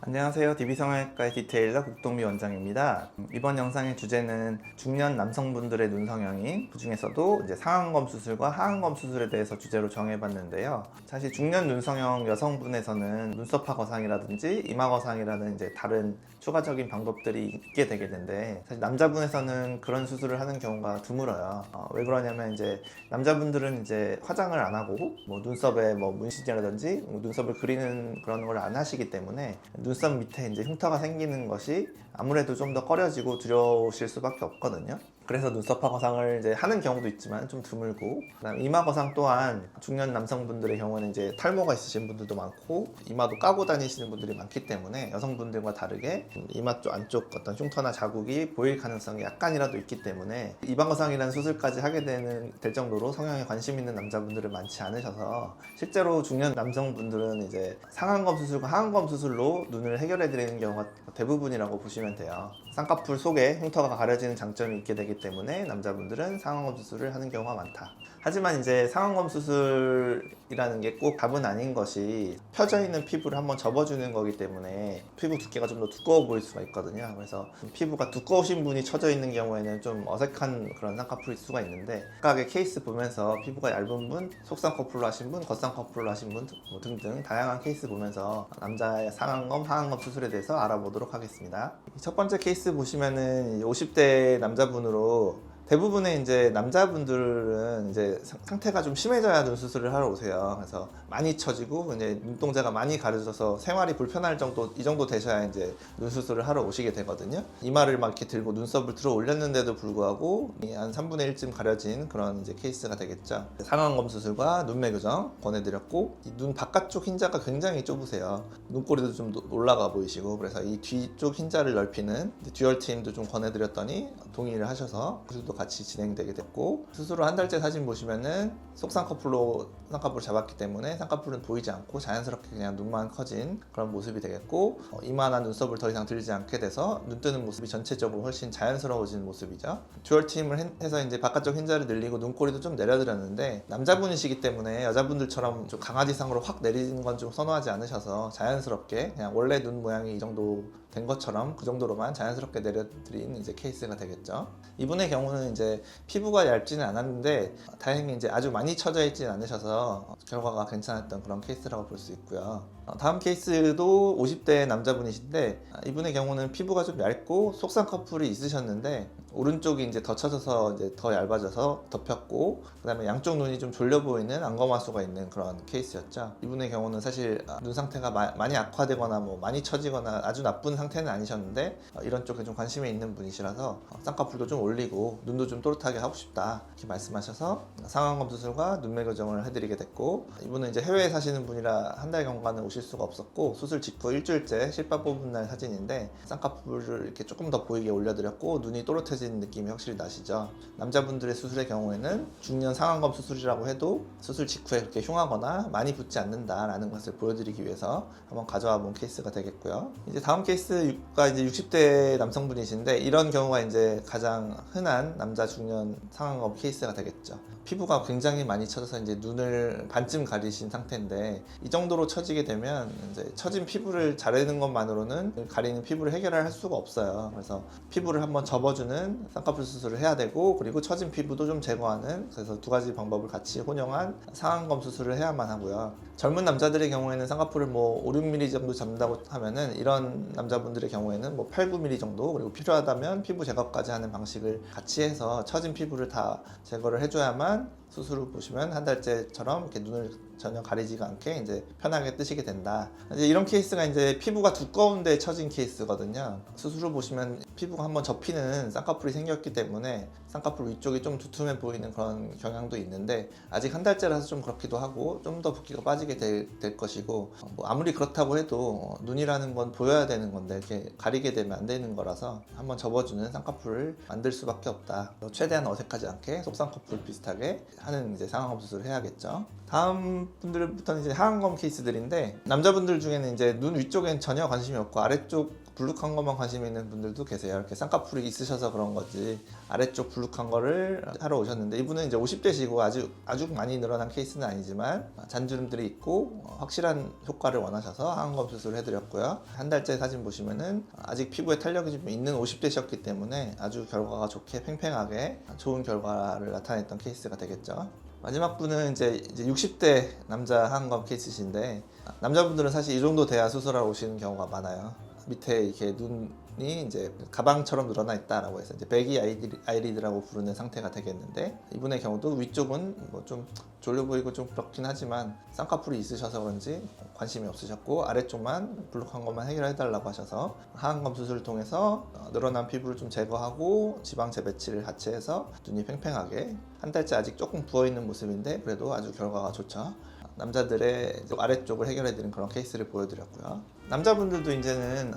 안녕하세요. DB성형외과의 디테일러 국동미 원장입니다. 이번 영상의 주제는 중년 남성분들의 눈 성형인 그 중에서도 이제 상안검 수술과 하안검 수술에 대해서 주제로 정해봤는데요. 사실 중년 눈 성형 여성분에서는 눈썹화 거상이라든지 이마 거상이라는 이제 다른 추가적인 방법들이 있게 되게 되는데, 사실 남자분에서는 그런 수술을 하는 경우가 드물어요. 왜 그러냐면 이제 남자분들은 이제 화장을 안 하고 뭐 눈썹에 뭐 문신이라든지 눈썹을 그리는 그런 걸 안 하시기 때문에 눈썹 밑에 이제 흉터가 생기는 것이 아무래도 좀 더 꺼려지고 두려우실 수밖에 없거든요. 그래서 눈썹화 거상을 이제 하는 경우도 있지만 좀 드물고, 그다음 이마 거상 또한 중년 남성분들의 경우는 이제 탈모가 있으신 분들도 많고 이마도 까고 다니시는 분들이 많기 때문에 여성분들과 다르게 이마 쪽 안쪽 어떤 흉터나 자국이 보일 가능성이 약간이라도 있기 때문에 이마 거상이라는 수술까지 하게 될 정도로 성형에 관심 있는 남자분들은 많지 않으셔서, 실제로 중년 남성분들은 이제 상안검 수술과 하안검 수술로 눈을 해결해 드리는 경우가 대부분이라고 보시면 돼요. 쌍꺼풀 속에 흉터가 가려지는 장점이 있게 되기 때문에 남자분들은 상안검 수술을 하는 경우가 많다. 하지만 이제 상안검 수술이라는 게 꼭 답은 아닌 것이, 펴져 있는 피부를 한번 접어주는 거기 때문에 피부 두께가 좀 더 두꺼워 보일 수가 있거든요. 그래서 피부가 두꺼우신 분이 처져 있는 경우에는 좀 어색한 그런 쌍꺼풀일 수가 있는데, 각각의 케이스 보면서 피부가 얇은 분, 속쌍꺼풀로 하신 분, 겉쌍꺼풀로 하신 분 등등 다양한 케이스 보면서 남자의 상안검, 하안검 수술에 대해서 알아보도록 하겠습니다. 첫 번째 케이스 보시면은 50대 남자분으로, 대부분의 이제 남자분들은 이제 상태가 좀 심해져야 눈 수술을 하러 오세요. 그래서 많이 처지고 이제 눈동자가 많이 가려져서 생활이 불편할 정도, 이 정도 되셔야 이제 눈 수술을 하러 오시게 되거든요. 이마를 막 이렇게 들고 눈썹을 들어 올렸는데도 불구하고 한 3분의 1쯤 가려진 그런 이제 케이스가 되겠죠. 상안검 수술과 눈매 교정 권해드렸고, 이 눈 바깥쪽 흰자가 굉장히 좁으세요. 눈꼬리도 좀 올라가 보이시고, 그래서 이 뒤쪽 흰자를 넓히는 듀얼팀도 좀 권해드렸더니 동의를 하셔서 수술도 같이 진행되게 됐고, 수술 후 한 달째 사진 보시면은 속쌍꺼풀로 쌍꺼풀을 잡았기 때문에 쌍꺼풀은 보이지 않고 자연스럽게 그냥 눈만 커진 그런 모습이 되겠고, 이마나 눈썹을 더 이상 들지 않게 돼서 눈 뜨는 모습이 전체적으로 훨씬 자연스러워진 모습이죠. 듀얼팀을 해서 이제 바깥쪽 흰자를 늘리고 눈꼬리도 좀 내려드렸는데, 남자분이시기 때문에 여자분들처럼 좀 강아지상으로 확 내리는 건 좀 선호하지 않으셔서 자연스럽게 그냥 원래 눈 모양이 이 정도 된 것처럼 그 정도로만 자연스럽게 내려드린 이제 케이스가 되겠죠. 이분의 경우는 이제 피부가 얇지는 않았는데 다행히 이제 아주 많이 처져 있지는 않으셔서 결과가 괜찮았던 그런 케이스라고 볼 수 있고요. 다음 케이스도 50대 남자분이신데, 이분의 경우는 피부가 좀 얇고 속쌍꺼풀이 있으셨는데 오른쪽이 이제 더 처져서 이제 더 얇아져서 덮였고, 그다음에 양쪽 눈이 좀 졸려 보이는 안검하수가 있는 그런 케이스였죠. 이분의 경우는 사실 눈 상태가 많이 악화되거나 뭐 많이 처지거나 아주 나쁜 상태는 아니셨는데 이런 쪽에 좀 관심이 있는 분이시라서 쌍꺼풀도 좀 올리고 눈도 좀 또렷하게 하고 싶다 이렇게 말씀하셔서 상안검 수술과 눈매 교정을 해드리게 됐고, 이분은 이제 해외에 사시는 분이라 한 달경과는 오실 수가 없었고, 수술 직후 일주일째 실밥 뽑은 날 사진인데 쌍꺼풀을 이렇게 조금 더 보이게 올려드렸고 눈이 또렷해진 느낌이 확실히 나시죠. 남자분들의 수술의 경우에는 중년 상안검 수술이라고 해도 수술 직후에 그렇게 흉하거나 많이 붓지 않는다라는 것을 보여드리기 위해서 한번 가져와 본 케이스가 되겠고요. 이제 다음 케이스가 이제 60대 남성분이신데, 이런 경우가 이제 가장 흔한 남자 중년 상안검 케이스가 되겠죠. 피부가 굉장히 많이 처져서 이제 눈을 반쯤 가리신 상태인데, 이 정도로 처지게 되면 이제 처진 피부를 자르는 것만으로는 가리는 피부를 해결할 수가 없어요. 그래서 피부를 한번 접어주는 쌍꺼풀 수술을 해야 되고, 그리고 처진 피부도 좀 제거하는, 그래서 두 가지 방법을 같이 혼용한 상안검 수술을 해야만 하고요. 젊은 남자들의 경우에는 쌍꺼풀을 뭐 5, 6mm 정도 잡는다고 하면은, 이런 남자분들의 경우에는 뭐 8, 9mm 정도, 그리고 필요하다면 피부 제거까지 하는 방식을 같이 해서 처진 피부를 다 제거를 해줘야만 수술을 보시면 한 달째처럼 이렇게 눈을 전혀 가리지가 않게 이제 편하게 뜨시게 된다. 이제 이런 케이스가 이제 피부가 두꺼운데 처진 케이스거든요. 수술을 보시면 피부가 한번 접히는 쌍꺼풀이 생겼기 때문에 쌍꺼풀 위쪽이 좀 두툼해 보이는 그런 경향도 있는데, 아직 한 달째라서 좀 그렇기도 하고 좀 더 붓기가 빠지게 될 것이고, 뭐 아무리 그렇다고 해도 눈이라는 건 보여야 되는 건데 이렇게 가리게 되면 안 되는 거라서 한번 접어주는 쌍꺼풀을 만들 수밖에 없다. 최대한 어색하지 않게 속쌍꺼풀 비슷하게 하는 이제 상안검 수술을 해야겠죠. 다음 분들부터는 이제 하안검 케이스들인데, 남자분들 중에는 이제 눈 위쪽엔 전혀 관심이 없고 아래쪽 불룩한 것만 관심이 있는 분들도 계세요. 이렇게 쌍꺼풀이 있으셔서 그런 거지 아래쪽 불룩한 거를 하러 오셨는데, 이분은 이제 50대시고 아주 많이 늘어난 케이스는 아니지만 잔주름들이 있고 확실한 효과를 원하셔서 하안검 수술을 해드렸고요. 한 달째 사진 보시면은 아직 피부에 탄력이 좀 있는 50대셨기 때문에 아주 결과가 좋게 팽팽하게 좋은 결과를 나타냈던 케이스가 되겠죠. 마지막 분은 이제 60대 남자 하안검 케이스신데, 남자분들은 사실 이 정도 돼야 수술하러 오시는 경우가 많아요. 밑에 이렇게 눈이 이제 가방처럼 늘어나 있다라고 해서 이제 베기 아이리드라고 부르는 상태가 되겠는데, 이분의 경우도 위쪽은 뭐 좀 졸려 보이고 좀 그렇긴 하지만 쌍꺼풀이 있으셔서 그런지 관심이 없으셨고, 아래쪽만 불룩한 것만 해결해 달라고 하셔서 하안검 수술을 통해서 늘어난 피부를 좀 제거하고 지방 재배치를 같이 해서 눈이 팽팽하게, 한 달째 아직 조금 부어있는 모습인데 그래도 아주 결과가 좋죠. 남자들의 아래쪽을 해결해드린 그런 케이스를 보여드렸고요. 남자분들도 이제는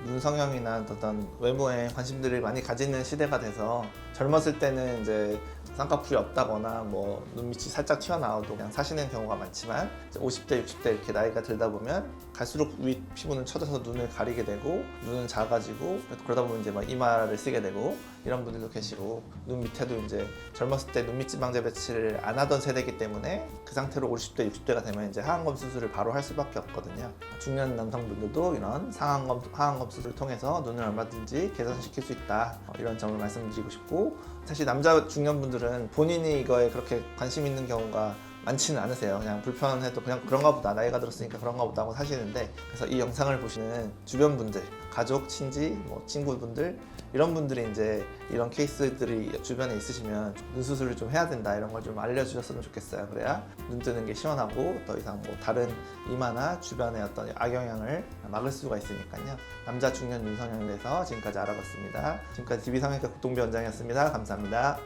눈 성형이나 어떤 외모에 관심들을 많이 가지는 시대가 돼서, 젊었을 때는 이제 쌍꺼풀이 없다거나 뭐 눈밑이 살짝 튀어나와도 그냥 사시는 경우가 많지만, 50대, 60대 이렇게 나이가 들다 보면 갈수록 윗 피부는 처져서 눈을 가리게 되고, 눈은 작아지고, 그러다 보면 이제 막 이마를 쓰게 되고 이런 분들도 계시고, 눈 밑에도 이제 젊었을 때 눈밑 지방 재배치를 안 하던 세대이기 때문에 그 상태로 50대, 60대가 되면 이제 하안검 수술을 바로 할 수밖에 없거든요. 중년 남성분들도 이런 하안검 수술을 통해서 눈을 얼마든지 개선시킬 수 있다, 이런 점을 말씀드리고 싶고, 사실 남자 중년분들은 본인이 이거에 그렇게 관심 있는 경우가 많지는 않으세요. 그냥 불편해도 그냥 그런가 보다, 나이가 들었으니까 그런가 보다 하고 사시는데, 그래서 이 영상을 보시는 주변 분들, 가족, 친지, 뭐 친구분들, 이런 분들이 이제 이런 케이스들이 주변에 있으시면 눈 수술을 좀 해야 된다, 이런 걸 좀 알려주셨으면 좋겠어요. 그래야 눈 뜨는 게 시원하고 더 이상 뭐 다른 이마나 주변의 어떤 악영향을 막을 수가 있으니까요. 남자 중년 눈 성형에 대해서 지금까지 알아봤습니다. 지금까지 DB성형외과 국동비 원장이었습니다. 감사합니다.